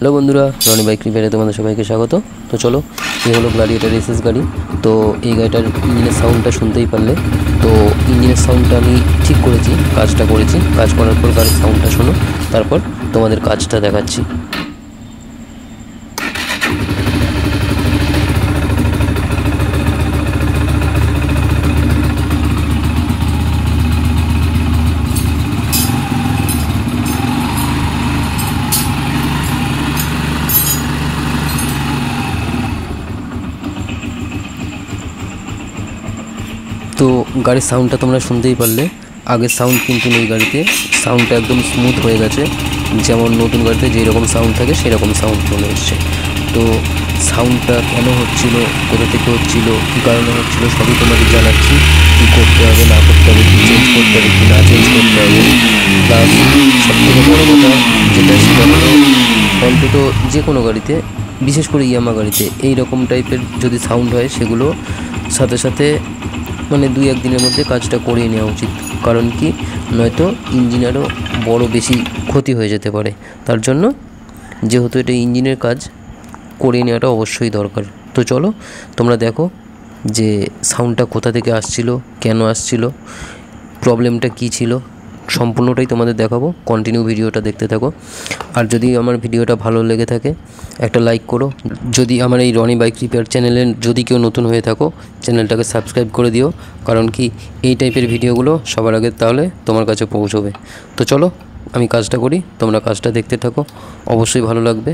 Hello বন্ধুরা, Roni bike রিপেয়ারে তোমাদের সবাইকে স্বাগত। তো চলো, এই হলো গ্ল্যাডিয়েটর এসএস গাড়ি। তো এই গাড়িটার ইঞ্জিনের সাউন্ডটা শুনতেই পারলে। তো ইঞ্জিনের সাউন্ডটা আমি ঠিক করেছি, কাজটা করেছি। কাজ করার পর গাড়ির সাউন্ডটা শোনো, তারপর তোমাদের কাজটা দেখাচ্ছি। তো গাড়ির সাউন্ডটা তোমরা শুনতেই পারলে। আগের সাউন্ড কিন্তু নেই গাড়িতে, সাউন্ডটা একদম স্মুথ হয়ে গেছে। যেমন নতুন গাড়িতে যেরকম সাউন্ড থাকে সেরকম সাউন্ড চলে এসছে। তো সাউন্ডটা কেন হচ্ছিল, কোথা থেকে হচ্ছিল, কী কারণে হচ্ছিল, সবই তোমাদের জানাচ্ছি। কী করতে হবে না করতে হবে, কী চেঞ্জ করতে হবে কী না চেঞ্জ করতে হবে। প্লাস সবথেকে বড় কথা যেটা, সেটা হলো অন্তত যে কোনো গাড়িতে, বিশেষ করে ইয়ামা গাড়িতে এই রকম টাইপের যদি সাউন্ড হয়, সেগুলো সাথে সাথে মানে 2-1 দিনের মধ্যে কাজটা করিয়ে নেওয়া উচিত। কারণ কি, নয়তো ইঞ্জিনেরও বড় বেশি ক্ষতি হয়ে যেতে পারে। তার জন্য যেহেতু এটা ইঞ্জিনের কাজ, করিয়ে নেওয়াটা অবশ্যই দরকার। তো চলো তোমরা দেখো যে সাউন্ডটা কোথা থেকে আসছিল, কেন আসছিল, প্রবলেমটা কী ছিল, সম্পূর্ণটাই তোমাদের দেখাবো। কন্টিনিউ ভিডিওটা দেখতে থাকো। আর যদি আমার ভিডিওটা ভালো লেগে থাকে একটা লাইক করো। যদি আমার এই রনি বাইক রিপেয়ার চ্যানেলে যদি কেউ নতুন হয়ে থাকো, চ্যানেলটাকে সাবস্ক্রাইব করে দিও। কারণ কি, এই টাইপের ভিডিওগুলো সবার আগে তাহলে তোমার কাছে পৌঁছবে। তো চলো আমি কাজটা করি, তোমরা কাজটা দেখতে থাকো, অবশ্যই ভালো লাগবে।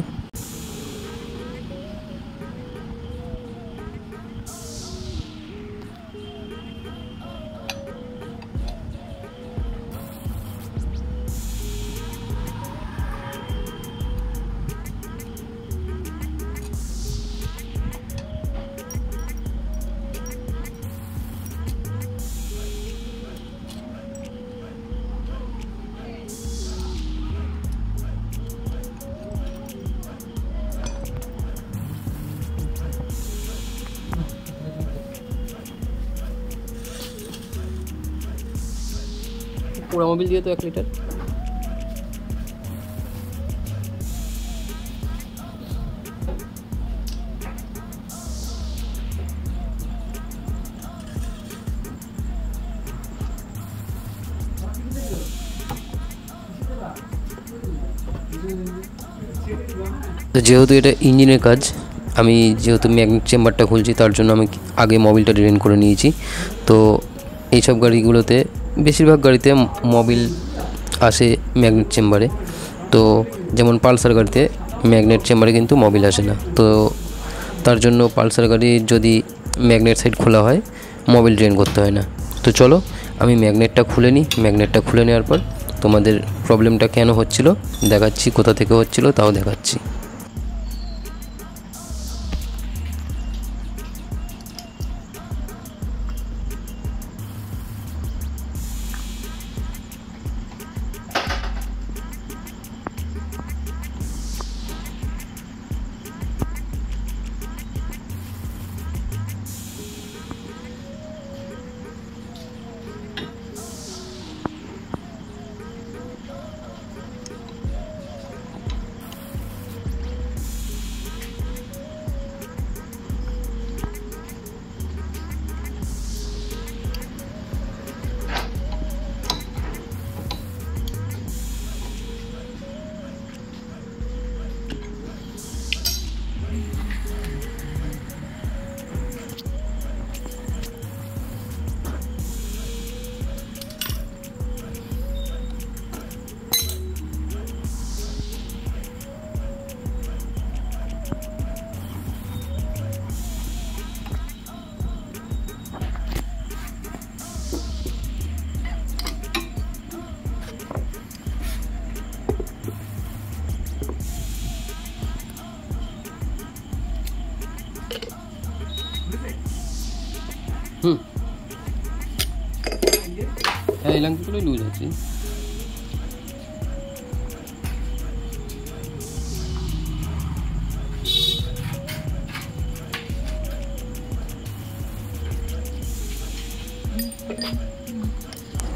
পোড়া মোবিল দিয়ে তো 1 লিটার। তো যেহেতু এটা ইঞ্জিনের কাজ, আমি যেহেতু ম্যাগনেট চেম্বারটা খুলছি, তার জন্য আমি আগে মোবিলটা ড্রেন করে নিয়েছি। তো এইসব গাড়িগুলোতে, বেশিরভাগ গাড়িতে মোবিল আসে ম্যাগনেট চেম্বারে। তো যেমন পালসার গাড়িতে ম্যাগনেট চেম্বারে কিন্তু মোবিল আসে না। তো তার জন্য পালসার গাড়ির যদি ম্যাগনেট সাইড খোলা হয়, মোবিল ড্রেন করতে হয় না। তো চলো আমি ম্যাগনেটটা খুলে নিই। ম্যাগনেটটা খুলে নেওয়ার পর তোমাদের প্রবলেমটা কেন হচ্ছিল দেখাচ্ছি, কোথা থেকে হচ্ছিল তাও দেখাচ্ছি। হ্যাঁ, এই লাংগুলোই লুজ আছে।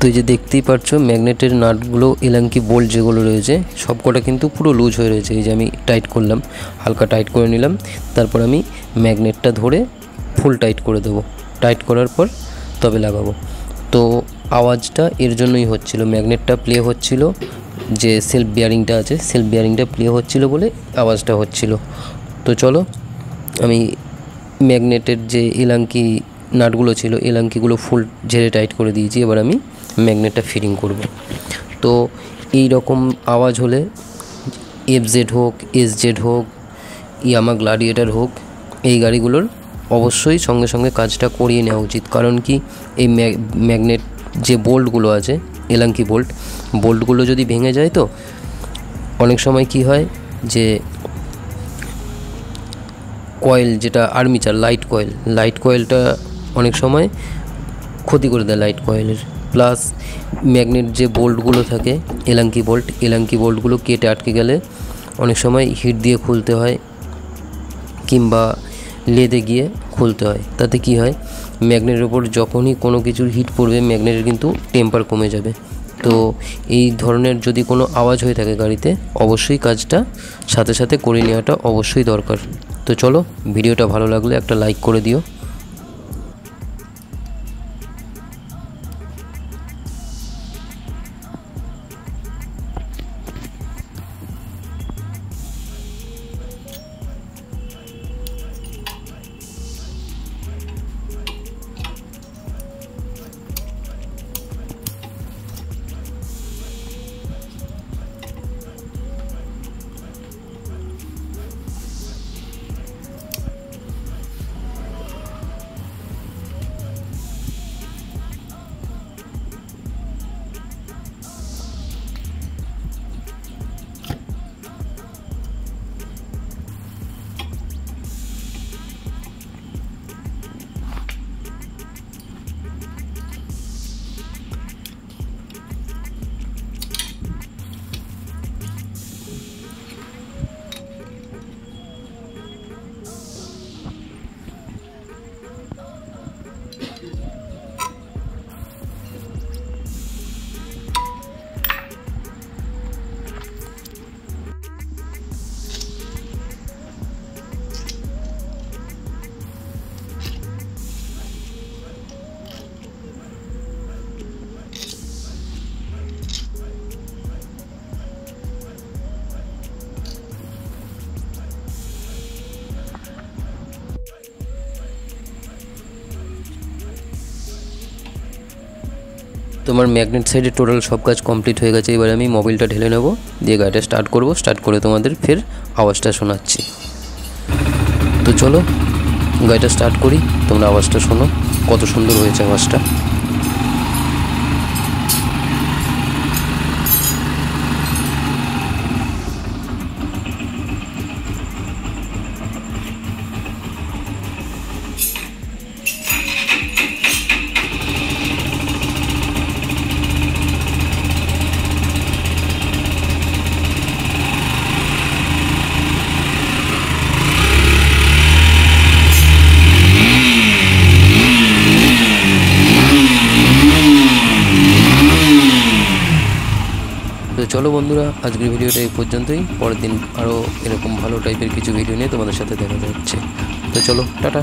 তো এই যে দেখতেই পাচ্ছো ম্যাগনেটের নাটগুলো এলাঙ্কি বোল্ট যেগুলো রয়েছে সবকটা কিন্তু পুরো লুজ হয়ে রয়েছে। এই যে আমি টাইট করলাম, হালকা টাইট করে নিলাম, তারপর আমি ম্যাগনেটটা ধরে ফুল টাইট করে দেবো। টাইট করার পর তবে লাগাবো। তো আওয়াজটা এর জন্যই হচ্ছিল, ম্যাগনেটটা প্লে হচ্ছিল, যে সেলফ বিয়ারিংটা আছে সেলফ বিয়ারিংটা প্লে হচ্ছিল বলে আওয়াজটা হচ্ছিল। তো চলো আমি ম্যাগনেটের যে এলাঙ্কি নাটগুলো ছিল এলাঙ্কিগুলো ফুল ঝেড়ে টাইট করে দিয়েছি। এবার আমি ম্যাগনেটটা ফিটিং করব। তো এই রকম আওয়াজ হলে FZ হোক, SZ হোক, ইয়ামা গ্ল্যাডিয়েটর হোক, এই গাড়িগুলোর অবশ্যই সঙ্গে সঙ্গে কাজটা করিয়ে নেওয়া উচিত। কারণ কি এই ম্যাগনেট যে বোল্টগুলো আছে এলাঙ্কি বোল্টগুলো যদি ভেঙে যায় তো অনেক সময় কি হয় যে কয়েল যেটা আর্মিচার লাইট কয়েলটা অনেক সময় ক্ষতি করে দেয় লাইট কয়েলের। প্লাস ম্যাগনেট যে বোল্টগুলো থাকে এলাঙ্কি বোল্টগুলো কেটে আটকে গেলে অনেক সময় হিট দিয়ে খুলতে হয় কিংবা লেদে গিয়ে খুলতে হয়। তাতে কি হয় ম্যাগনেটের ওপর যখনই কোনো কিছুর হিট পড়বে ম্যাগনেটের কিন্তু টেম্পার কমে যাবে। তো এই ধরনের যদি কোনো আওয়াজ হয়ে থাকে গাড়িতে অবশ্যই কাজটা সাথে সাথে করে নেওয়াটা অবশ্যই দরকার। তো চলো ভিডিওটা ভালো লাগলে একটা লাইক করে দিও। তোমার ম্যাগনেট সাইডে টোটাল সব কাজ কমপ্লিট হয়ে গেছে। এবার আমি মোবিলটা ঢেলে নেব, দিয়ে গাড়িটা স্টার্ট করব। স্টার্ট করে তোমাদের ফের আওয়াজটা শোনাচ্ছি। তো চলো গাড়িটা স্টার্ট করি, তোমরা আওয়াজটা শোনো কত সুন্দর হয়েছে আওয়াজটা। তো চলো বন্ধুরা আজকের ভিডিওটা এই পর্যন্তই। পরের দিন আরও এরকম ভালো টাইপের কিছু ভিডিও নিয়ে তোমাদের সাথে দেখা যাচ্ছে। তো চলো টাটা।